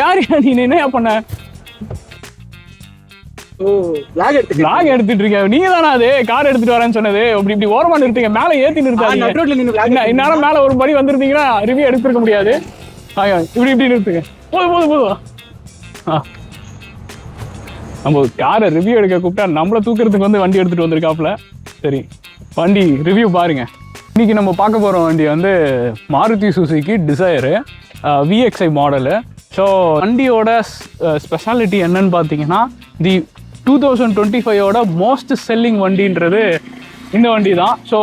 யார் நீ என்ன பண்ண? லாக் எடுத்துட்டு இருக்கேன். நீங்க தானே அது கார் எடுத்துட்டு வரேன்னு சொன்னது? இப்படி ஓரமா நிறுத்துங்க, மேல ஏத்தி நிறுத்தாதீங்க. இந்நேரம் மேல ஒரு படி வந்திருந்தீங்கன்னா ரிவ்யூ எடுத்துருக்க முடியாது. இப்படி நிறுத்துங்க. போதும். நம்ம காரை ரிவ்யூ எடுக்க கூப்பிட்டா நம்மள தூக்குறதுக்கு வந்து வண்டி எடுத்துட்டு வந்திருக்காப்ல. சரி, வண்டி ரிவ்யூ பாருங்க. இன்னைக்கு நம்ம பார்க்க போற வண்டி வந்து Maruti Suzuki Dzire VXI model. So வண்டியோட ஸ்பெஷாலிட்டி என்னன்னு பார்த்தீங்கன்னா, தி 2025ஓட மோஸ்ட் செல்லிங் வண்டின்றது இந்த வண்டி தான். ஸோ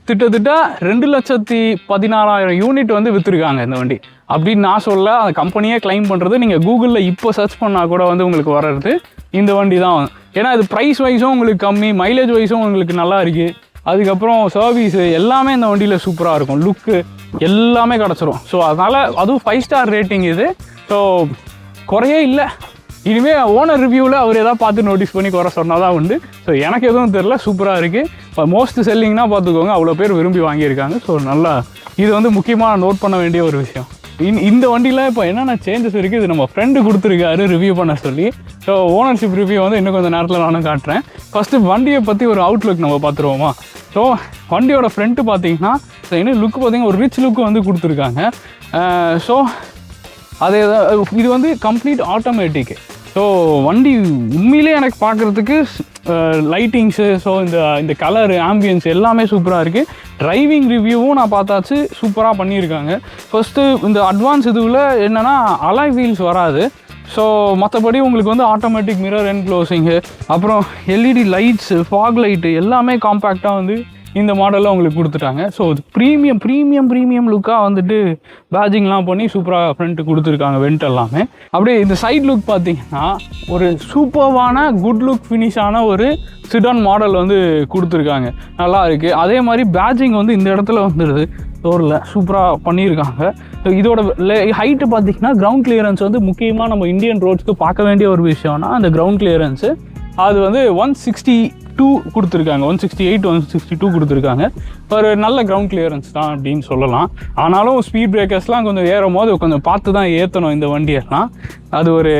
கிட்டத்தட்ட 2,14,000 யூனிட் வந்து விற்றுருக்காங்க இந்த வண்டி அப்படின்னு நான் சொல்ல. அந்த கம்பெனியே கிளைம் பண்ணுறது. நீங்கள் கூகுளில் இப்போ சர்ச் பண்ணால் கூட வந்து உங்களுக்கு வர்றது இந்த வண்டி தான். ஏன்னா இது ப்ரைஸ் வைஸும் உங்களுக்கு கம்மி, மைலேஜ் வைஸும் உங்களுக்கு நல்லா இருக்குது. அதுக்கப்புறம் சர்வீஸு எல்லாமே இந்த வண்டியில் சூப்பராக இருக்கும். லுக்கு எல்லாமே கிடச்சிரும். ஸோ அதனால் அதுவும் 5 ஸ்டார் ரேட்டிங் இது. ஸோ குறையே இல்லை. இனிமேல் ஓனர் ரிவ்யூவில் அவர் எதாவது பார்த்து நோட்டீஸ் பண்ணி குறை சொன்னால் தான் உண்டு. ஸோ எனக்கு எதுவும் தெரில, சூப்பராக இருக்குது. இப்போ மோஸ்ட் செல்லிங்னா பார்த்துக்கோங்க, அவ்வளோ பேர் விரும்பி வாங்கியிருக்காங்க. ஸோ நல்லா இது வந்து முக்கியமாக நோட் பண்ண வேண்டிய ஒரு விஷயம். இந்த வண்டியில் இப்போ என்னென்ன சேஞ்சஸ் இருக்குது, இது நம்ம ஃப்ரெண்டு கொடுத்துருக்காரு ரிவ்யூ பண்ண சொல்லி. ஸோ ஓனர்ஷிப் ரிவ்யூ வந்து இன்னும் கொஞ்சம் நேரத்தில் நானும் காட்டுறேன். ஃபஸ்ட்டு வண்டியை பற்றி ஒரு அவுட்லுக் நம்ம பார்த்துருவோமா. ஸோ வண்டியோட ஃப்ரண்ட்டு பார்த்தீங்கன்னா இன்னும் லுக்கு பார்த்தீங்கன்னா ஒரு ரிச் லுக்கு வந்து கொடுத்துருக்காங்க. ஸோ அது இது வந்து கம்ப்ளீட் ஆட்டோமேட்டிக்கு. ஸோ வண்டி உண்மையிலே எனக்கு பார்க்குறதுக்கு லைட்டிங்ஸு, ஸோ இந்த கலரு, ஆம்பியன்ஸ் எல்லாமே சூப்பராக இருக்குது. டிரைவிங் ரிவ்யூவும் நான் பார்த்தாச்சு, சூப்பராக பண்ணியிருக்காங்க. ஃபஸ்ட்டு இந்த அட்வான்ஸ் இதுவில் என்னென்னா அலாய் வீல்ஸ் வராது. ஸோ மற்றபடி உங்களுக்கு வந்து ஆட்டோமேட்டிக் மிரர் அண்ட் க்ளோசிங்கு, அப்புறம் LED லைட்ஸு, ஃபாக் லைட்டு எல்லாமே காம்பேக்டாக வந்து இந்த மாடலில் உங்களுக்கு கொடுத்துட்டாங்க. ஸோ இது ப்ரீமியம் லுக்காக வந்துட்டு பேஜிங்லாம் பண்ணி சூப்பராக ஃப்ரண்ட்டு கொடுத்துருக்காங்க. வெண்ட் எல்லாமே அப்படியே. இந்த சைட் லுக் பார்த்தீங்கன்னா ஒரு சூப்பர்வான குட் லுக் ஃபினிஷான ஒரு சிடான் மாடல் வந்து கொடுத்துருக்காங்க. நல்லா இருக்குது. அதே மாதிரி பேஜிங் வந்து இந்த இடத்துல வந்துடுது டோரில், சூப்பராக பண்ணியிருக்காங்க. ஸோ இதோட ஹைட்டு பார்த்தீங்கன்னா கிரவுண்ட் கிளியரன்ஸ் வந்து முக்கியமாக நம்ம இந்தியன் ரோட்ஸ்க்கு பார்க்க வேண்டிய ஒரு விஷயம்னா அந்த கிரவுண்ட் கிளியரன்ஸு அது வந்து 162 கொடுத்துருக்காங்க. 168 162 கொடுத்துருக்காங்க. ஒரு நல்ல கிரவுண்ட் கிளியரன்ஸ் தான் அப்படின்னு சொல்லலாம். ஆனாலும் ஸ்பீட் பிரேக்கர்ஸ்லாம் கொஞ்சம் ஏறும் போது கொஞ்சம் பார்த்து தான் ஏற்றணும் இந்த வண்டியெல்லாம். அது ஒரு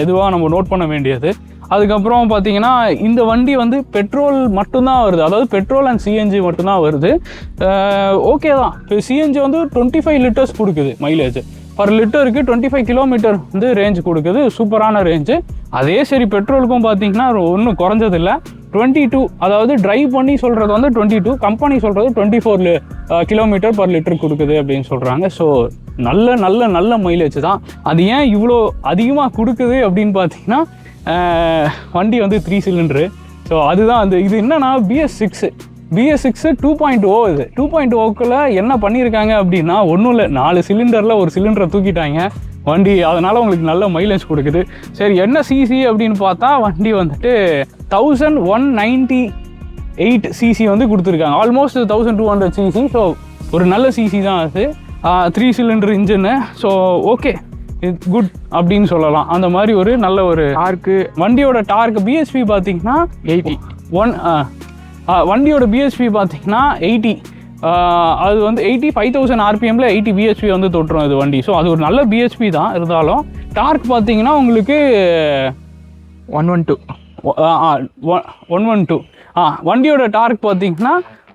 இதுவாக நம்ம நோட் பண்ண வேண்டியது. அதுக்கப்புறம் பார்த்தீங்கன்னா இந்த வண்டி வந்து பெட்ரோல் மட்டும்தான் வருது, அதாவது பெட்ரோல் அண்ட் CNG மட்டும்தான் வருது. ஓகே தான். இப்போ CNG வந்து 25 லிட்டர்ஸ் கொடுக்குது மைலேஜ். பர் லிட்டருக்கு 25 கிலோமீட்டர் வந்து ரேஞ்ச் கொடுக்குது. சூப்பரான ரேஞ்சு. அதே சரி பெட்ரோலுக்கும் பார்த்தீங்கன்னா ஒன்றும் குறைஞ்சதில்லை. 22, அதாவது ட்ரைவ் பண்ணி சொல்கிறது வந்து 22, கம்பெனி சொல்கிறது 24 கிலோமீட்டர் பர் லிட்டர் கொடுக்குது அப்படின்னு சொல்கிறாங்க. ஸோ நல்ல மைலேஜ் தான். அது ஏன் இவ்வளோ அதிகமாக கொடுக்குது அப்படின்னு பார்த்தீங்கன்னா வண்டி வந்து 3 சிலிண்டரு. ஸோ அதுதான் அந்த இது என்னன்னா BS6 2.0. இது 2.0க்குள்ள என்ன பண்ணியிருக்காங்க அப்படின்னா ஒன்றும் இல்லை, 4 சிலிண்டரில் ஒரு சிலிண்டரை தூக்கிட்டாங்க வண்டி. அதனால் உங்களுக்கு நல்ல மைலேஜ் கொடுக்குது. சரி, என்ன சிசி அப்படின்னு பார்த்தா வண்டி வந்துட்டு 1198 சிசி வந்து கொடுத்துருக்காங்க. Almost 1200 CC. ஸோ ஒரு நல்ல சிசி தான் அது. 3 சிலிண்டர் இன்ஜின்னு. ஸோ ஓகே, இட்ஸ் குட் அப்படின்னு சொல்லலாம். அந்த மாதிரி ஒரு நல்ல ஒரு டார்க்கு. வண்டியோட டார்க் BHP பார்த்தீங்கன்னா 80. வண்டியோட BHP பார்த்தீங்கன்னா 80. அது வந்து 5000 RPMல 80 BHP வந்து தொட்டுரும் இது வண்டி. ஸோ அது ஒரு நல்ல BHP தான். இருந்தாலும் டார்க் பார்த்தீங்கன்னா உங்களுக்கு 112. வண்டியோட டார்க் பார்த்தீங்கன்னா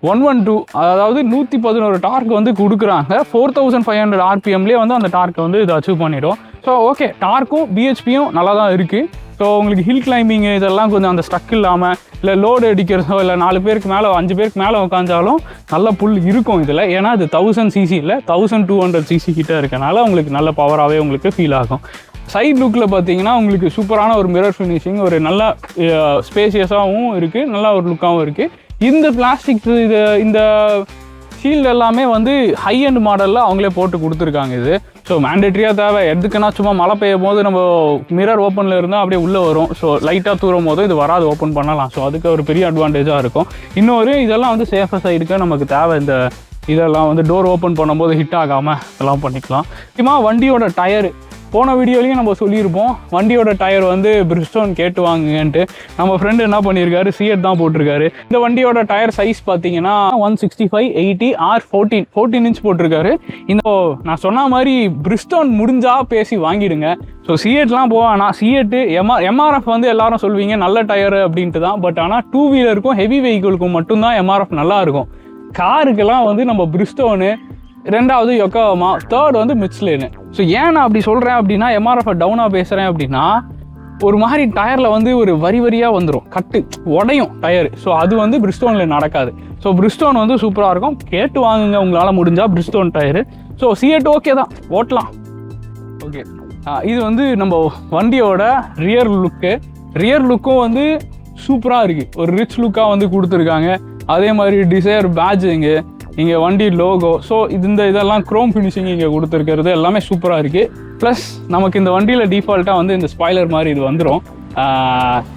112, அதாவது 111 டார்க் வந்து கொடுக்குறாங்க. 4500 RPMலேயே வந்து அந்த டார்க்கை வந்து இது அச்சீவ் பண்ணிடும். ஸோ ஓகே, டார்க்கும் BHPயும் நல்லா தான் இருக்குது. ஸோ உங்களுக்கு ஹில் கிளைம்பிங்கு இதெல்லாம் கொஞ்சம் அந்த ஸ்ட்ரக் இல்லாமல், இல்லை லோடு அடிக்கிறதோ, இல்லை 4 பேருக்கு மேலே 5 பேருக்கு மேலே உட்காந்தாலும் நல்ல புல் இருக்கும் இதில். ஏன்னா இது 1000 சிசி இல்லை, 1200 சிசி கிட்ட இருக்கனால உங்களுக்கு நல்ல பவராகவே உங்களுக்கு ஃபீல் ஆகும். சைட் லுக்கில் பார்த்தீங்கன்னா உங்களுக்கு சூப்பரான ஒரு மிரர் ஃபினிஷிங், ஒரு நல்ல ஸ்பேசியஸாகவும் இருக்குது, நல்ல ஒரு லுக்காகவும் இருக்குது. இந்த பிளாஸ்டிக் இந்த ஷீல்டு எல்லாமே வந்து ஹை அண்ட் மாடலில் அவங்களே போட்டு கொடுத்துருக்காங்க இது. ஸோ மேண்டேட்ரியாக தேவை. எதுக்குன்னா சும்மா மழை பெய்யும் போது நம்ம மிரர் ஓப்பனில் இருந்தால் அப்படியே உள்ளே வரும். ஸோ லைட்டாக தூரும் போது இது வராது, ஓப்பன் பண்ணலாம். ஸோ அதுக்கு ஒரு பெரிய அட்வான்டேஜாக இருக்கும். இன்னொரு இதெல்லாம் வந்து சேஃபர் சைடுக்கு நமக்கு தேவை. இந்த இதெல்லாம் வந்து டோர் ஓப்பன் பண்ணும்போது ஹிட் ஆகாமல் இதெல்லாம் பண்ணிக்கலாம். முக்கியமாக வண்டியோட டயரு போன வீடியோலையும் நம்ம சொல்லியிருப்போம் வண்டியோட டயர் வந்து பிரிஸ்டோன் கேட்டு வாங்குங்கன்ட்டு. நம்ம ஃப்ரெண்டு என்ன பண்ணியிருக்காரு, சிஎட் தான் போட்டிருக்காரு. இந்த வண்டியோட டயர் சைஸ் பார்த்தீங்கன்னா 165/80R14 இன்ச் போட்டிருக்காரு. இந்த நான் சொன்ன மாதிரி பிரிஸ்டோன் முடிஞ்சா பேசி வாங்கிடுங்க. ஸோ சிஎட்லாம் போவானா, சிஎட்டு எம்ஆர்எஃப் வந்து எல்லாரும் சொல்வீங்க நல்ல டயரு அப்படின்ட்டு தான். பட் ஆனால் 2 வீலருக்கும் ஹெவி வெஹிக்கிளுக்கும் மட்டும்தான் எம்ஆர்எஃப் நல்லா இருக்கும். காருக்கெல்லாம் வந்து நம்ம பிரிஸ்டோனு, ரெண்டாவது யொக்கோமா, தேர்ட் வந்து மிச்லேனு. ஸோ ஏன் நான் அப்படி சொல்கிறேன் அப்படின்னா, எம்ஆர்எஃப் டவுனாக பேசுகிறேன் அப்படின்னா, ஒரு மாதிரி டயரில் வந்து ஒரு வரியாக வந்துடும், கட்டு உடையும் டயரு. ஸோ அது வந்து பிரிஸ்டோனில் நடக்காது. ஸோ பிரிஸ்டோன் வந்து சூப்பராக இருக்கும், கேட்டு வாங்குங்க உங்களால் முடிஞ்சால் Bridgestone tyre. So CEAT okay தான், ஓட்டலாம். ஓகே, இது வந்து நம்ம வண்டியோட ரியர் லுக்கும் வந்து சூப்பராக இருக்குது. ஒரு ரிச் லுக்காக வந்து கொடுத்துருக்காங்க. அதே மாதிரி டிசைர் பேட்ஜிங்கு, இங்கே வண்டி லோகோ, ஸோ இதெல்லாம் க்ரோம் ஃபினிஷிங் இங்கே கொடுத்துருக்கிறது எல்லாமே சூப்பராக இருக்குது. ப்ளஸ் நமக்கு இந்த வண்டியில் டிஃபால்ட்டாக வந்து இந்த ஸ்பாய்லர் மாதிரி இது வந்துடும்.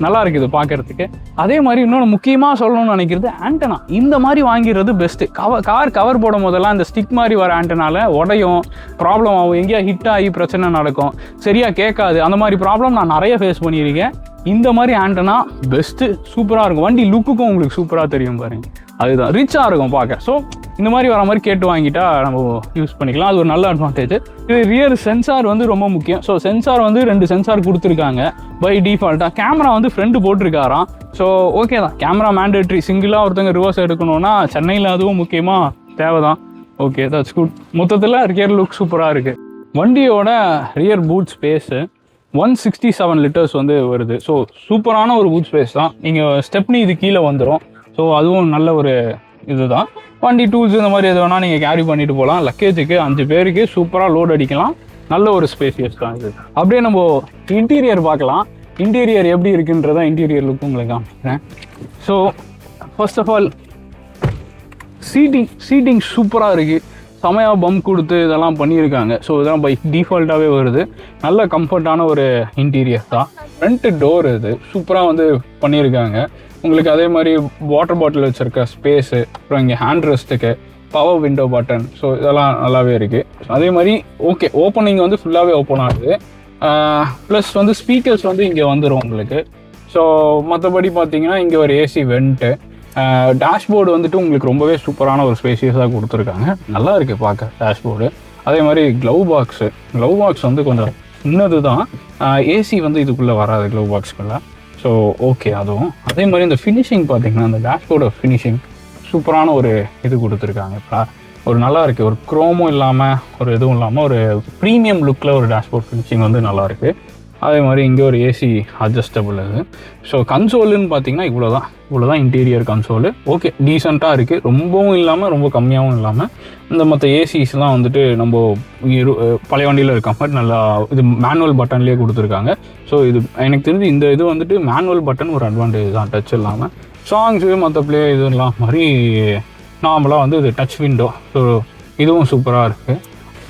நல்லா இருக்குது பார்க்குறதுக்கு. அதே மாதிரி இன்னொன்று முக்கியமாக சொல்லணும்னு நினைக்கிறது ஆண்டனா. இந்த மாதிரி வாங்கிடுறது பெஸ்ட்டு. கார் கவர் போடும் போதெல்லாம் இந்த ஸ்டிக் மாதிரி வர ஆண்டனால உடையும், ப்ராப்ளம் ஆகும், எங்கேயா ஹிட் ஆகி பிரச்சனை நடக்கும், சரியாக கேட்காது. அந்த மாதிரி ப்ராப்ளம் நான் நிறைய ஃபேஸ் பண்ணியிருக்கேன். இந்த மாதிரி ஆண்டனா பெஸ்ட்டு, சூப்பராக இருக்கும். வண்டி லுக்குக்கும் உங்களுக்கு சூப்பராக தெரியும் பாருங்க, அதுதான் ரிச்சாக இருக்கும் பார்க்க. ஸோ இந்த மாதிரி வர மாதிரி கேட்டு வாங்கிட்டா நம்ம யூஸ் பண்ணிக்கலாம். அது ஒரு நல்ல அட்வான்டேஜ். இது ரியர் சென்சார் வந்து ரொம்ப முக்கியம். ஸோ சென்சார் வந்து 2 சென்சார் கொடுத்துருக்காங்க பை டிஃபால்ட்டாக. கேமரா வந்து ஃப்ரெண்டு போட்டிருக்காராம். ஸோ ஓகே தான், கேமரா மேண்டேட்ரி. சிங்கிளாக ஒருத்தங்க ரிவர்ஸ் எடுக்கணும்னா சென்னையில் அதுவும் முக்கியமாக தேவை தான். Okay, that's good. மொத்தத்தில் ரியர் லுக் சூப்பராக இருக்குது. வண்டியோட ரியர் பூட் ஸ்பேஸு 167 லிட்டர்ஸ் வந்து வருது. ஸோ சூப்பரான ஒரு பூட் ஸ்பேஸ் தான். நீங்கள் ஸ்டெப்னி இது கீழே வந்துடும். ஸோ அதுவும் நல்ல ஒரு இதுதான். வண்டி டூல்ஸ் இந்த மாதிரி எது வேணால் நீங்கள் கேரி பண்ணிட்டு போகலாம். லக்கேஜுக்கு 5 பேருக்கு சூப்பராக லோட் அடிக்கலாம். நல்ல ஒரு ஸ்பேசியஸ் தான் இது. அப்படியே நம்ம இன்டீரியர் பார்க்கலாம். இன்டீரியர் எப்படி இருக்குன்றதான் இன்டீரியர் லுக் உங்களுக்கு காமிக்கிறேன். So first of all seating சூப்பராக இருக்குது. செமையாக பம்ப் கொடுத்து இதெல்லாம் பண்ணியிருக்காங்க. ஸோ இதெல்லாம் பை டிஃபால்ட்டாகவே வருது. நல்ல கம்ஃபர்ட்டான ஒரு இன்டீரியர் தான். ஃப்ரண்ட் டோர் இது சூப்பராக வந்து பண்ணியிருக்காங்க. உங்களுக்கு அதே மாதிரி வாட்டர் பாட்டில் வச்சுருக்க ஸ்பேஸு, அப்புறம் இங்கே ஹேண்ட் ரெஸ்ட்டுக்கு பவர் விண்டோ பட்டன், ஸோ இதெல்லாம் நல்லாவே இருக்குது. அதே மாதிரி ஓகே, ஓப்பனிங் வந்து ஃபுல்லாகவே ஓப்பன் ஆகுது. ப்ளஸ் வந்து ஸ்பீக்கர்ஸ் வந்து இங்கே வந்துடும் உங்களுக்கு. ஸோ மற்றபடி பார்த்தீங்கன்னா இங்கே ஒரு ஏசி வெண்ட்டு, டேஷ்போர்டு வந்துட்டு உங்களுக்கு ரொம்பவே சூப்பரான ஒரு ஸ்பேசியஸாக கொடுத்துருக்காங்க. நல்லா இருக்குது பார்க்க டேஷ்போர்டு. அதே மாதிரி க்ளவ் பாக்ஸ் வந்து கொஞ்சம் சின்னது தான். ஏசி வந்து இதுக்குள்ளே வராது க்ளவ் பாக்ஸ்குள்ளே. ஸோ ஓகே, அதுவும் அதே மாதிரி இந்த ஃபினிஷிங் பார்த்தீங்கன்னா அந்த டேஷ்போர்டு ஃபினிஷிங் சூப்பரான ஒரு இது கொடுத்துருக்காங்க. ஒரு நல்லா இருக்குது, ஒரு க்ரோமும் இல்லாமல் ஒரு இதுவும் இல்லாமல் ஒரு ப்ரீமியம் லுக்கில் ஒரு டேஷ்போர்ட் ஃபினிஷிங் வந்து நல்லாயிருக்கு. அதே மாதிரி இங்கே ஒரு ஏசி அட்ஜஸ்டபிள் இது. ஸோ கன்சோலுன்னு பார்த்தீங்கன்னா இவ்வளோ தான் இன்டீரியர் கன்சோலு. ஓகே, டீசெண்டாக இருக்குது, ரொம்பவும் இல்லாமல் ரொம்ப கம்மியாகவும் இல்லாமல். இந்த மற்ற ஏசிஸ்லாம் வந்துட்டு நம்ம பழைய வண்டியில் இருக்க மாதிரி நல்லா இது மேனுவல் பட்டன்லேயே கொடுத்துருக்காங்க. ஸோ இது எனக்கு தெரிஞ்சு இந்த இது வந்துட்டு மேனுவல் பட்டன் ஒரு அட்வான்டேஜ் தான், டச் இல்லாமல். சாங்ஸு மற்ற ப்ளே இதெல்லாம் மாதிரி நார்மலாக வந்து இது டச் விண்டோ. ஸோ இதுவும் சூப்பராக இருக்குது.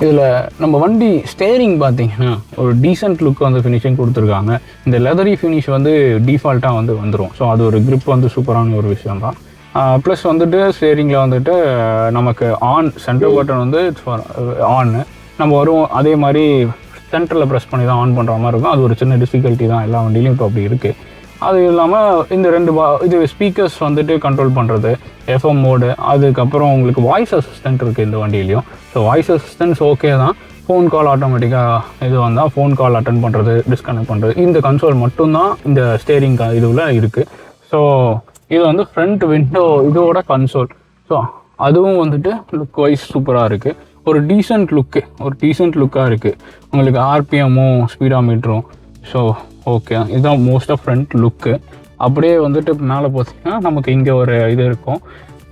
இதில் நம்ம வண்டி ஸ்டேரிங் பார்த்தீங்கன்னா ஒரு டீசென்ட் லுக் வந்து ஃபினிஷிங் கொடுத்துருக்காங்க. இந்த லெதரி ஃபினிஷ் வந்து டிஃபால்ட்டாக வந்து வந்துடும். ஸோ அது ஒரு grip வந்து சூப்பரான ஒரு விஷயம் தான். ப்ளஸ் வந்துட்டு ஸ்டேரிங்கில் வந்துட்டு நமக்கு சென்டர் பட்டன் வந்து ஆன்னு நம்ம வரும். அதே மாதிரி சென்டரில் ப்ரெஸ் பண்ணி தான் ஆன் பண்ணுற மாதிரி இருக்கும். அது ஒரு சின்ன டிஃபிகல்ட்டி தான், எல்லா வண்டியிலையும் இப்போ அப்படி இருக்குது. அது இல்லாமல் இந்த 2 இது ஸ்பீக்கர்ஸ் வந்துட்டு கண்ட்ரோல் பண்ணுறது, எஃப்எம் மோடு, அதுக்கப்புறம் உங்களுக்கு வாய்ஸ் அசிஸ்டன்ட் இருக்குது இந்த வண்டியிலையும். ஸோ வாய்ஸ் அசிஸ்டன்ஸ் ஓகே தான். ஃபோன் கால் ஆட்டோமேட்டிக்காக இது வந்தால் ஃபோன் கால் அட்டன் பண்ணுறது, டிஸ்கனெக்ட் பண்ணுறது, இந்த கன்சோல் மட்டும்தான் இந்த ஸ்டேரிங் இதுவில் இருக்குது. ஸோ இது வந்து ஃப்ரண்ட் விண்டோ இதோட கன்சோல். ஸோ அதுவும் வந்துட்டு லுக் வைஸ் சூப்பராக இருக்குது. ஒரு டீசென்ட் லுக்காக இருக்குது. உங்களுக்கு ஆர்பிஎம்மும் ஸ்பீடாமீட்டரும். ஸோ ஓகே, இதுதான் மோஸ்ட் ஆஃப் ஃப்ரண்ட் லுக்கு. அப்படியே வந்துட்டு மேலே பார்த்தீங்கன்னா நமக்கு இங்கே ஒரு இது இருக்கும்,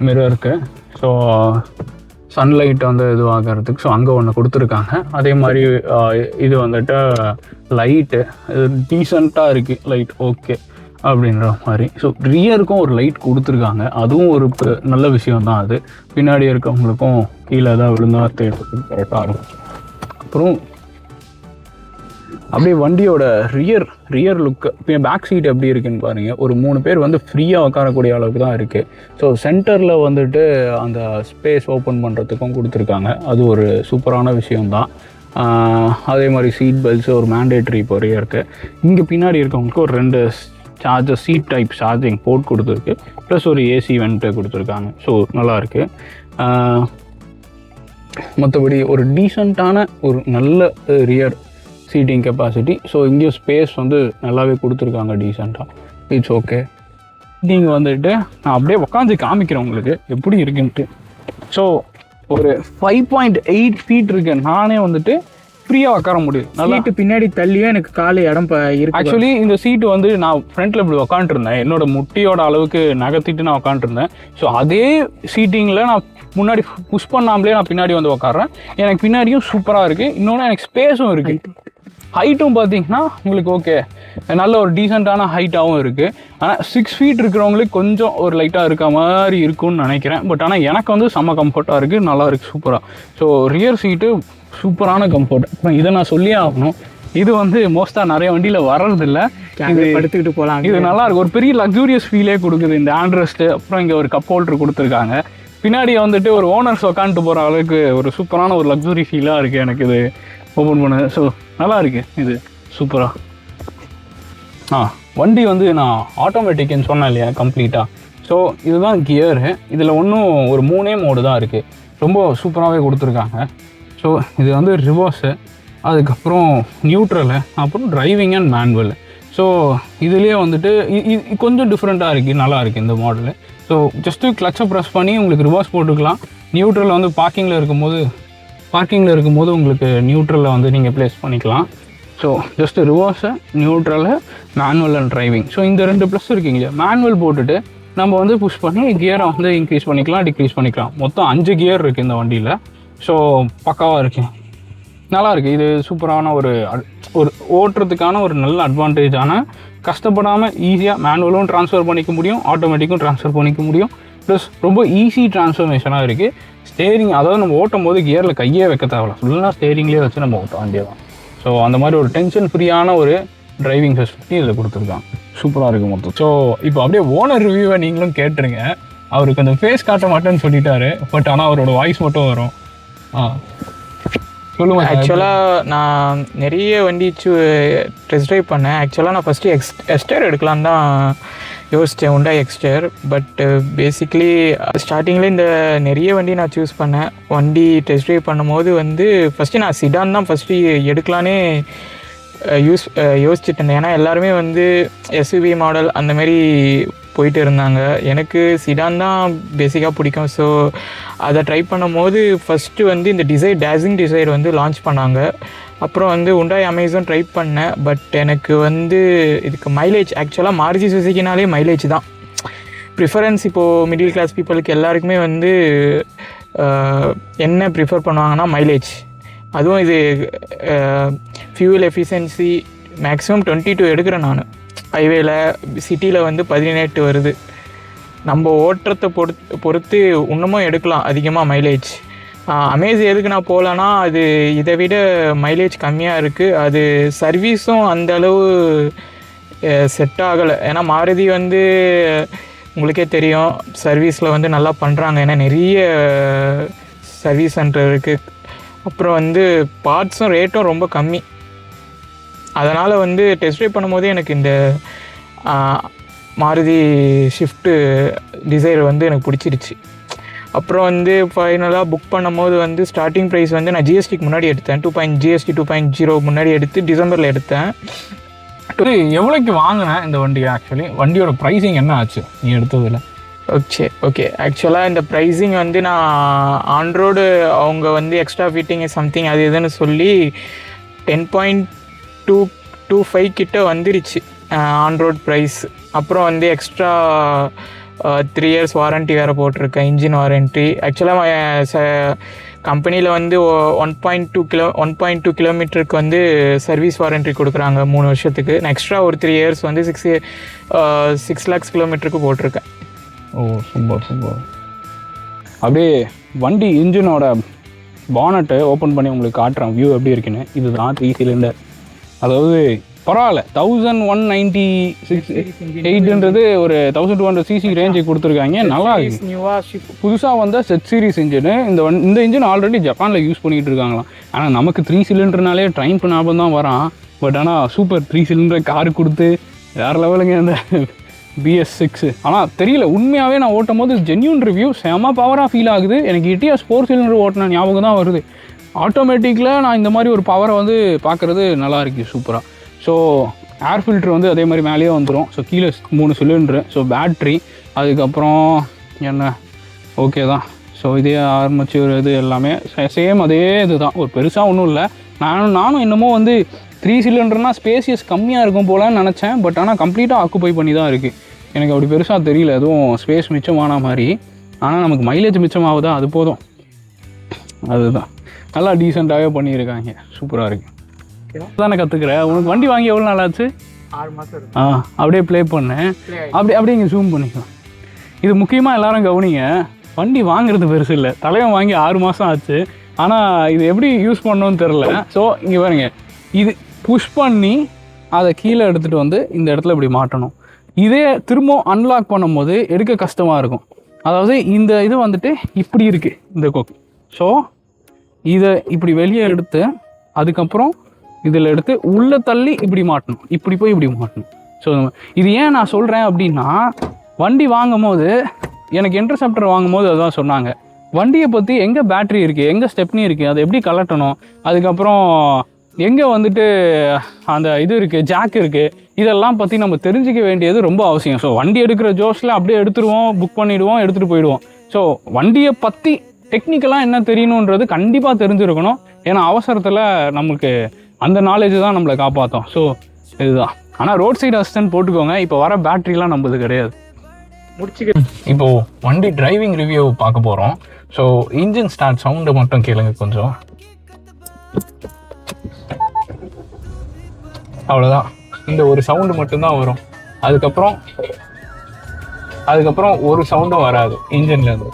மிரருக்கு. ஸோ சன்லைட் வந்து இதுவாகிறதுக்கு ஸோ அங்கே ஒன்று கொடுத்துருக்காங்க. அதே மாதிரி இது வந்துட்டு லைட்டு இது டீசெண்டாக இருக்குது, லைட் ஓகே அப்படின்ற மாதிரி. ஸோ ரியருக்கும் ஒரு லைட் கொடுத்துருக்காங்க, அதுவும் ஒரு நல்ல விஷயம் தான். அது பின்னாடி இருக்கவங்களுக்கும் கீழே தான் விழுந்தா தேடுறதுக்கு கரெக்டாக இருக்கும். அப்புறம் அப்படியே வண்டியோட ரியர் லுக்கு, இப்போ பேக் சீட் எப்படி இருக்குன்னு பாருங்கள். ஒரு 3 பேர் வந்து ஃப்ரீயாக உட்காரக்கூடிய அளவுக்கு தான் இருக்குது. ஸோ சென்டரில் வந்துட்டு அந்த ஸ்பேஸ் ஓப்பன் பண்ணுறதுக்கும் கொடுத்துருக்காங்க. அது ஒரு சூப்பரான விஷயம்தான். அதே மாதிரி சீட் பெல்ட்ஸு ஒரு மேண்டேட்ரி இப்போ இருக்குது. இங்கே பின்னாடி இருக்கவங்களுக்கு ஒரு 2 charger seat type charging port கொடுத்துருக்கு, ப்ளஸ் ஒரு ஏசி வென்ட்டு கொடுத்துருக்காங்க. ஸோ நல்லாயிருக்கு. மற்றபடி ஒரு டீசெண்டான ஒரு நல்ல ரியர் சீட்டிங் கெப்பாசிட்டி. ஸோ இங்கேயும் ஸ்பேஸ் வந்து நல்லாவே கொடுத்துருக்காங்க டீசெண்டாக. It's okay. நீங்கள் வந்துட்டு நான் அப்படியே உட்காந்து காமிக்கிறேன் உங்களுக்கு எப்படி இருக்குன்ட்டு. ஸோ ஒரு 5.8 ஃபீட் இருக்கு. நானே வந்துட்டு ஃப்ரீயாக உட்கார முடியும். நல்லா பின்னாடி தள்ளியே எனக்கு காலு இடம் இருக்கு. ஆக்சுவலி இந்த சீட்டு வந்து நான் ஃப்ரண்ட்டில் இப்படி உட்காந்துருந்தேன், என்னோட முட்டியோட அளவுக்கு நகர்த்திட்டு நான் உட்காந்துருந்தேன். ஸோ அதே சீட்டிங்கில் நான் முன்னாடி புஷ் பண்ணாமலே நான் பின்னாடி வந்து உட்காடுறேன். எனக்கு பின்னாடியும் சூப்பராக இருக்குது. இன்னொன்று எனக்கு ஸ்பேஸும் இருக்குது. ஹைட்டும் பார்த்தீங்கன்னா உங்களுக்கு ஓகே, நல்ல ஒரு டீசெண்டான ஹைட்டாகவும் இருக்குது. ஆனால் 6 ஃபீட் இருக்கிறவங்களுக்கு கொஞ்சம் ஒரு லைட்டாக இருக்க மாதிரி இருக்கும்னு நினைக்கிறேன். பட் ஆனால் எனக்கு வந்து செம்ம கம்ஃபர்ட்டாக இருக்குது, நல்லா இருக்குது சூப்பராக. ஸோ ரியர் சீட்டு சூப்பரான கம்ஃபர்ட். அப்புறம் இதை நான் சொல்லியே ஆகணும், இது வந்து மோஸ்ட்டாக நிறைய வண்டியில் வர்றதில்லை. இது எடுத்துக்கிட்டு போகலாம். இது நல்லா இருக்குது, ஒரு பெரிய லக்ஸூரியஸ் ஃபீலே கொடுக்குது இந்த ஆண்ட்ரெஸ்ட்டு. அப்புறம் இங்கே ஒரு கப் ஹோல்டர் கொடுத்துருக்காங்க. பின்னாடி வந்துட்டு ஒரு ஓனர்ஸ் உட்காந்துட்டு போகிற அளவுக்கு ஒரு சூப்பரான ஒரு லக்ஸுரி ஃபீலாக இருக்குது எனக்கு இது ஓப்பன் பண்ணது. ஸோ நல்லா இருக்குது இது சூப்பராக. வண்டி வந்து நான் ஆட்டோமேட்டிக்னு சொன்னேன் இல்லையா கம்ப்ளீட்டாக. ஸோ இதுதான் கியரு. இதில் ஒன்றும் ஒரு 3 மோடு தான் இருக்குது, ரொம்ப சூப்பராகவே கொடுத்துருக்காங்க. ஸோ இது வந்து ரிவர்ஸு, அதுக்கப்புறம் நியூட்ரலு, அப்புறம் டிரைவிங் அண்ட் மேனுவல். ஸோ இதுலேயே வந்துட்டு கொஞ்சம் டிஃப்ரெண்ட்டாக இருக்குது, நல்லா இருக்குது இந்த மாடலு. ஸோ ஜஸ்ட்டு கிளச்சை ப்ரெஸ் பண்ணி உங்களுக்கு ரிவர்ஸ் போட்டுக்கலாம். நியூட்ரலில் வந்து பார்க்கிங்கில் இருக்கும்போது உங்களுக்கு நியூட்ரலில் வந்து நீங்கள் ப்ளேஸ் பண்ணிக்கலாம். So just reverse, neutral, manual and driving. So இந்த 2 ப்ளஸ் இருக்குங்க. மேனுவல் போட்டுட்டு நம்ம வந்து புஷ் பண்ணி கியரை வந்து இன்க்ரீஸ் பண்ணிக்கலாம், டிக்ரீஸ் பண்ணிக்கலாம். மொத்தம் 5 கியர் இருக்குது இந்த வண்டியில். ஸோ பக்காவாக இருக்குது, நல்லா இருக்குது. இது சூப்பரான ஒரு ஓட்டுறதுக்கான ஒரு நல்ல அட்வான்டேஜான, கஷ்டப்படாமல் ஈஸியாக மேனுவலும் ட்ரான்ஸ்ஃபர் பண்ணிக்க முடியும், ஆட்டோமேட்டிக்கும் ட்ரான்ஸ்ஃபர் பண்ணிக்க முடியும். ப்ளஸ் ரொம்ப ஈஸி ட்ரான்ஸ்ஃபர்மேஷனாக இருக்குது. ஸ்டேரிங், அதாவது நம்ம ஓட்டும் போது கியரில் கையே வைக்க தேவையில்ல, ஃபுல்லாக ஸ்டேரிங்லேயே வச்சு நம்ம ஓட்ட வேண்டியதான். ஸோ அந்த மாதிரி ஒரு டென்ஷன் ஃப்ரீயான ஒரு டிரைவிங் ஃபெசிலிட்டி இதில் கொடுத்துருக்காங்க. சூப்பராக இருக்குது மொத்தம். ஸோ இப்போ அப்படியே ஓனர் ரிவ்யூவை நீங்களும் கேட்டுருங்க. அவருக்கு அந்த ஃபேஸ் காட்ட மாட்டேன்னு சொல்லிட்டாரு, பட் ஆனால் அவரோட வாய்ஸ் மட்டும் வரும். சொல்லுங்கள். ஆக்சுவலாக நான் நிறைய வண்டி டெஸ்ட் ட்ரைவ் பண்ணேன். ஆக்சுவலாக நான் ஃபஸ்ட்டு எக்ஸ்டர் எடுக்கலான்னு தான் யோசித்தேன், உண்டா எக்ஸ்டர். பட் பேசிக்கலி ஸ்டார்டிங்கில் இந்த நிறைய வண்டி நான் சூஸ் பண்ணேன். வண்டி டெஸ்ட் ட்ரைவ் பண்ணும்போது வந்து ஃபஸ்ட்டு நான் சிடான் தான் ஃபஸ்ட்டு எடுக்கலானே யோசிச்சுட்டு இருந்தேன். ஏன்னா எல்லாருமே வந்து எஸ்யூவி மாடல் அந்தமாரி போயிட்டு இருந்தாங்க. எனக்கு சிடான் தான் பேசிக்காக பிடிக்கும். ஸோ அதை ட்ரை பண்ணும்போது ஃபஸ்ட்டு வந்து இந்த டேசிங் டிசைர் வந்து லான்ச் பண்ணாங்க. அப்புறம் வந்து உண்டாய் அமேசான் ட்ரை பண்ணேன். பட் எனக்கு வந்து இதுக்கு மைலேஜ், ஆக்சுவலாக மாருதி சுசுக்கினாலே மைலேஜ் தான் ப்ரிஃபரன்ஸ். இப்போது மிடில் கிளாஸ் பீப்புளுக்கு எல்லாருக்குமே வந்து என்ன ப்ரிஃபர் பண்ணுவாங்கன்னா மைலேஜ். அதுவும் இது ஃபியூல் எஃபிஷியன்சி மேக்ஸிமம் 22 எடுக்கிறேன் நான். ஹைவேல சிட்டியில் வந்து 18 வருது. நம்ம ஓட்டுறத்தை பொறுத்து இன்னமும் எடுக்கலாம் அதிகமாக மைலேஜ். அமேஸ் எதுக்கு நான் போகலன்னா, அது இதை விட மைலேஜ் கம்மியாக இருக்குது. அது சர்வீஸும் அந்த அளவு செட் ஆகலை. ஏன்னா மாருதி வந்து உங்களுக்கே தெரியும் சர்வீஸில் வந்து நல்லா பண்ணுறாங்க. ஏன்னா நிறைய சர்வீஸ் சென்டர் இருக்குது. அப்புறம் வந்து பார்ட்ஸும் ரேட்டும் ரொம்ப கம்மி. அதனால் வந்து டெஸ்ட் ட்ரைவ் பண்ணும்போது எனக்கு இந்த மாருதி ஷிஃப்ட்டு டிசைர் வந்து எனக்கு பிடிச்சிருச்சு. அப்புறம் வந்து ஃபைனலாக புக் பண்ணும்போது வந்து ஸ்டார்டிங் ப்ரைஸ் வந்து நான் ஜிஎஸ்டிக்கு முன்னாடி எடுத்தேன். GST 2.0 முன்னாடி எடுத்து டிசம்பரில் எடுத்தேன். எவ்வளோக்கு வாங்கினேன் இந்த வண்டி? ஆக்சுவலி வண்டியோட ப்ரைஸிங் என்ன ஆச்சு நீ எடுத்ததில்? ஓகே ஆக்சுவலாக இந்த ப்ரைஸிங் வந்து நான் ஆன்ரோடு அவங்க வந்து எக்ஸ்ட்ரா ஃபிட்டிங் சம்திங் அது இதுன்னு சொல்லி 10.225 கிட்ட வந்துருச்சு ஆன்ரோட் ப்ரைஸ். அப்புறம் வந்து எக்ஸ்ட்ரா 3 இயர்ஸ் வாரண்ட்டி வேறு போட்டிருக்கேன், இன்ஜின் வாரண்ட்டி. ஆக்சுவலாக கம்பெனியில் வந்து 1.2 கிலோமீட்டருக்கு வந்து சர்வீஸ் வாரண்ட்டி கொடுக்குறாங்க 3 வருஷத்துக்கு. நான் எக்ஸ்ட்ரா ஒரு 3 இயர்ஸ் வந்து 6 lakhs கிலோமீட்டருக்கு போட்டிருக்கேன். ஓ சூப்பர். அப்படியே வண்டி இன்ஜினோட பானட்டை ஓப்பன் பண்ணி உங்களுக்கு காட்டுறேன் வியூ எப்படி இருக்குன்னு. இதுதான் 3 சிலிண்டர். அதாவது பரவாயில்ல. 1196 ஒரு 1200 சிசி ரேஞ்சு கொடுத்துருக்காங்க. நல்லா இருக்கு. புதுசாக வந்த செட் சீரிஸ் இன்ஜினு. இந்த இன்ஜின் ஆல்ரெடி ஜப்பானில் யூஸ் பண்ணிகிட்டு இருக்காங்களாம். ஆனால் நமக்கு 3 சிலிண்டர்னாலே ட்ரைம்ப் ஞாபகம் தான் வரான். பட் ஆனால் சூப்பர் 3 சிலிண்டர் காரு கொடுத்து வேறு லெவலுங்க அந்த BS6. ஆனால் தெரியல, உண்மையாகவே நான் ஓட்டும் போது ஜென்யூன் ரிவ்யூ செம பவராக ஃபீல் ஆகுது. எனக்கு இட்டியாஸ் 4 சிலிண்டர் ஓட்டின ஞாபகம் தான் வருது. ஆட்டோமேட்டிக்கில் நான் இந்த மாதிரி ஒரு பவரை வந்து பார்க்குறது நல்லா இருக்கு, சூப்பராக. ஸோ ஏர் ஃபில்ட்ரு வந்து அதே மாதிரி மேலேயே வந்துடும். ஸோ கீழே 3 சிலிண்டரு. ஸோ பேட்ரி, அதுக்கப்புறம் என்ன ஓகே தான். ஸோ இதே ஆர்மச்சூர் இது எல்லாமே சேம் அதே இது தான். ஒரு பெருசாக ஒன்றும் இல்லை. நானும் என்னமோ வந்து 3 சிலிண்டர்னால் ஸ்பேசியஸ் கம்மியாக இருக்கும் போலன்னு நினச்சேன். பட் ஆனால் கம்ப்ளீட்டாக ஆக்குப்பை பண்ணி தான் இருக்குது. எனக்கு அப்படி பெருசாக தெரியல, எதுவும் ஸ்பேஸ் மிச்சமான மாதிரி. ஆனால் நமக்கு மைலேஜ் மிச்சமாகுதா, அது போதும். அதுதான் நல்லா டீசெண்டாகவே பண்ணியிருக்காங்க, சூப்பராக இருக்குது. தானே கற்றுக்கிறேன். உனக்கு வண்டி வாங்கி எவ்வளோ நாள் ஆச்சு? 6 மாதம். அப்படியே ப்ளே பண்ணேன். அப்படியே இங்கே ஜூம் பண்ணிக்கலாம். இது முக்கியமாக எல்லோரும் கவனிங்க, வண்டி வாங்குறது பெருசு இல்லை. தலைவன் வாங்கி 6 மாதம் ஆச்சு. ஆனால் இது எப்படி யூஸ் பண்ணணும்னு தெரில. ஸோ இங்கே பாருங்க, இது புஷ் பண்ணி அதை கீழே எடுத்துகிட்டு வந்து இந்த இடத்துல இப்படி மாட்டணும். இதே திரும்ப அன்லாக் பண்ணும்போது எடுக்க கஷ்டமாக இருக்கும். அதாவது இந்த இது வந்துட்டு இப்படி இருக்குது இந்த கொக்கு. ஸோ இதை இப்படி வெளியே எடுத்து அதுக்கப்புறம் இதில் எடுத்து உள்ளே தள்ளி இப்படி மாட்டணும். இப்படி போய் இப்படி மாட்டணும். ஸோ இது ஏன் நான் சொல்கிறேன் அப்படின்னா, வண்டி வாங்கும் போது எனக்கு இன்டர்செப்டர் வாங்கும் போது அதுதான் சொன்னாங்க, வண்டியை பற்றி எங்கே பேட்ரி இருக்குது, எங்கே ஸ்டெப்னி இருக்குது, அதை எப்படி கலட்டணும், அதுக்கப்புறம் எங்கே வந்துட்டு அந்த இது இருக்குது, ஜாக் இருக்குது, இதெல்லாம் பற்றி நம்ம தெரிஞ்சிக்க வேண்டியது ரொம்ப அவசியம். ஸோ வண்டி எடுக்கிற ஜோஷில் அப்படியே எடுத்துருவோம், புக் பண்ணிவிடுவோம், எடுத்துகிட்டு போயிடுவோம். ஸோ வண்டியை பற்றி டெக்னிக்கலாக என்ன தெரியணுன்றது கண்டிப்பாக தெரிஞ்சிருக்கணும். ஏன்னா அவசரத்தில் நம்மளுக்கு அந்த நாலேஜ் தான் நம்மளை காப்பாற்றும். ஸோ இதுதான். ஆனால் ரோட் சைடு அசிஸ்டன்ட் போட்டுக்கோங்க. இப்போ வர பேட்ரிலாம் நம்மது கிடையாது. இப்போது வண்டி டிரைவிங் ரிவ்யூ பார்க்க போகிறோம். ஸோ இன்ஜின் ஸ்டார்ட் சவுண்டு மட்டும் கேளுங்க கொஞ்சம். அவ்வளோதான். இந்த ஒரு சவுண்டு மட்டும்தான் வரும். அதுக்கப்புறம் ஒரு சவுண்டும் வராது இன்ஜின்லேருந்து.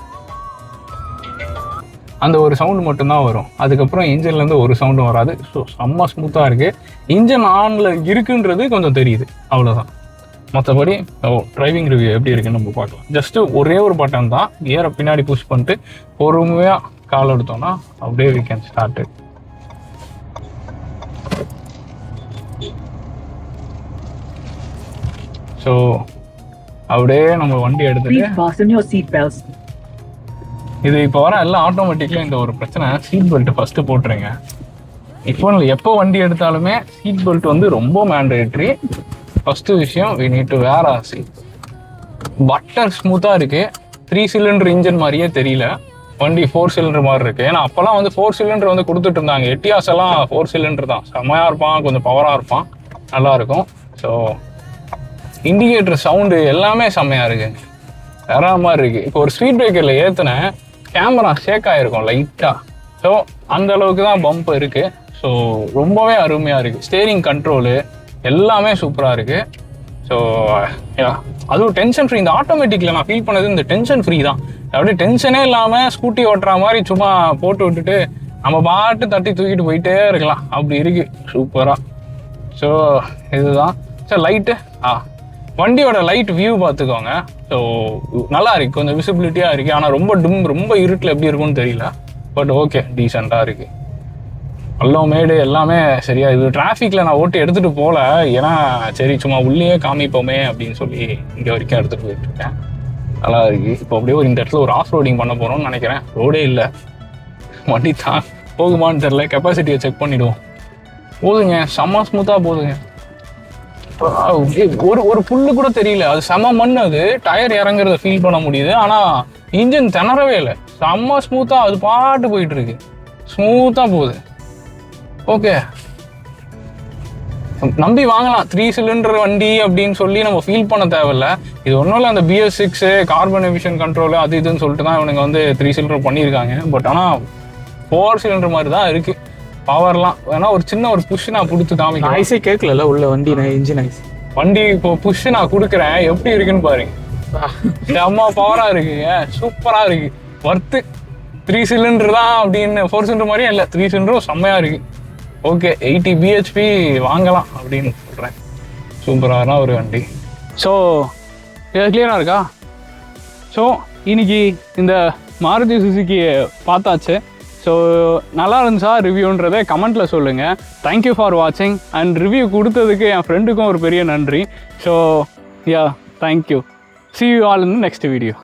அந்த ஒரு சவுண்டு மட்டும்தான் வரும். அதுக்கப்புறம் இன்ஜின்லேருந்து ஒரு சவுண்டும் வராது. ஸோ செம்ம ஸ்மூத்தாக இருக்குது. இன்ஜின் ஆனில் இருக்குன்றது கொஞ்சம் தெரியுது, அவ்வளோதான். மற்றபடி டிரைவிங் ரிவ்யூ எப்படி இருக்குன்னு நம்ம பார்க்கலாம். ஜஸ்ட்டு ஒரே ஒரு பட்டன் தான். கியரை பின்னாடி புஷ் பண்ணிட்டு பொறுமையாக கால் எடுத்தோம்னா அப்படியே we can start it. So அப்படியே நம்ம வண்டி எடுத்துட்டு இது இப்போ வர எல்லாம் ஆட்டோமேட்டிக்காக இந்த ஒரு பிரச்சனை, சீட் பெல்ட் ஃபஸ்ட்டு போட்டுருங்க. எப்போ வண்டி எடுத்தாலுமே சீட் பெல்ட் வந்து ரொம்ப மேண்டேட்ரி. ஃபஸ்ட்டு விஷயம் we need to wear a seat. Butter ஸ்மூத்தாக இருக்குது. 3 சிலிண்டர் இன்ஜின் மாதிரியே தெரியல. வண்டி 4 சிலிண்டர் மாதிரி இருக்குது. ஏன்னா அப்போல்லாம் வந்து 4 சிலிண்டர் வந்து கொடுத்துட்டு இருந்தாங்க. எட்டியாஸ் எல்லாம் 4 சிலிண்டர் தான். செம்மையாக இருப்பான், கொஞ்சம் பவராக இருப்பான், நல்லாயிருக்கும். ஸோ இண்டிகேட்டர் சவுண்டு எல்லாமே செம்மையாக இருக்குங்க, வேற மாதிரி இருக்குது. இப்போ ஒரு ஸ்பீட் பிரேக்கரில் ஏற்றினேன், கேமரா ஷேக் ஆகிருக்கும் லைட்டாக. ஸோ அந்த அளவுக்கு தான் பம்ப் இருக்குது. ஸோ ரொம்பவே அருமையாக இருக்குது. ஸ்டேரிங் கண்ட்ரோலு எல்லாமே சூப்பராக இருக்குது. ஸோ அதுவும் டென்ஷன் ஃப்ரீ. இந்த ஆட்டோமேட்டிக்கில் நான் ஃபீல் பண்ணது இந்த டென்ஷன் ஃப்ரீ தான். அப்படியே டென்ஷனே இல்லாமல் ஸ்கூட்டி ஓட்டுற மாதிரி சும்மா போட்டு விட்டுட்டு நம்ம பாட்டு தட்டி தூக்கிட்டு போயிட்டே இருக்கலாம், அப்படி இருக்குது சூப்பராக. ஸோ இதுதான். ஸோ லைட்டு வண்டியோட லைட் வியூ பார்த்துக்கோங்க. ஸோ நல்லா இருக்குது, கொஞ்சம் விசிபிலிட்டியாக இருக்குது. ஆனால் ரொம்ப இருட்டில் எப்படி இருக்கும்னு தெரியல. பட் ஓகே, டீசெண்டாக இருக்குது. பள்ளம் மேடு எல்லாமே சரியா. இது டிராஃபிக்கில் நான் ஓட்டி எடுத்துகிட்டு போகல, ஏன்னா சரி சும்மா உள்ளே காமிப்போமே அப்படின்னு சொல்லி இங்கே வரைக்கும் எடுத்துகிட்டு போயிட்டுருக்கேன். நல்லா இருக்குது. இப்போ அப்படியே இந்த இடத்துல ஒரு ஆஃப் ரோடிங் பண்ண போகிறோம்னு நினைக்கிறேன். ரோடே இல்லை, வண்டி தான் போகுமான்னு தெரில. கெப்பாசிட்டியை செக் பண்ணிவிடுவோம். போதுங்க, செம்ம ஸ்மூத்தாக போதுங்க. ஒரு புல்லு கூட தெரியல. அது செம மண். அது டயர் இறங்குறத ஃபீல் பண்ண முடியுது. ஆனால் இன்ஜின் திணறவே இல்லை, செம்ம ஸ்மூத்தாக அது பாட்டு போயிட்டு இருக்கு, ஸ்மூத்தாக போகுது. ஓகே, நம்பி வாங்கலாம். 3 சிலிண்டர் வண்டி அப்படின்னு சொல்லி நம்ம ஃபீல் பண்ண தேவையில்ல. இது ஒன்றும் இல்லை, அந்த BS6 கார்பன் எமிஷன் கண்ட்ரோல் அது இதுன்னு சொல்லிட்டு தான் இவனுங்க வந்து 3 சிலிண்டர் பண்ணியிருக்காங்க. பட் ஆனால் 4 சிலிண்டர் மாதிரி தான் இருக்குது. பவர்லாம் வேணா ஒரு சின்ன ஒரு புஷ் நான் கொடுத்து காமிக்கிறேன். ஐஸே கேட்கல உள்ள வண்டி, இன்ஜின் ஐஸ். வண்டி இப்போ புஷ் நான் கொடுக்குறேன், எப்படி இருக்குன்னு பாருங்க. செம்ம பவராக இருக்குங்க, சூப்பராக இருக்குது, ஒர்த்து. 3 சிலிண்டர் தான் அப்படின்னு 4 சிலிண்டர் மாதிரியும் இல்லை, 3 சிலிண்டரும் செம்மையாக இருக்குது. ஓகே 80 பிஹெச்பி வாங்கலாம் அப்படின்னு சொல்கிறேன். சூப்பரான ஒரு வண்டி. ஸோ இது கிளியராக இருக்கா? ஸோ இன்னைக்கு இந்த மாருதி சுசுக்கி பார்த்தாச்சு. ஸோ நல்லா இருந்துச்சா ரிவ்யூன்றதை கமெண்ட்டில் சொல்லுங்கள். தேங்க்யூ ஃபார் வாட்சிங் அண்ட் ரிவ்யூ கொடுத்ததுக்கு என் ஃப்ரெண்டுக்கும் ஒரு பெரிய நன்றி. So yeah thank you. See you all in the next video.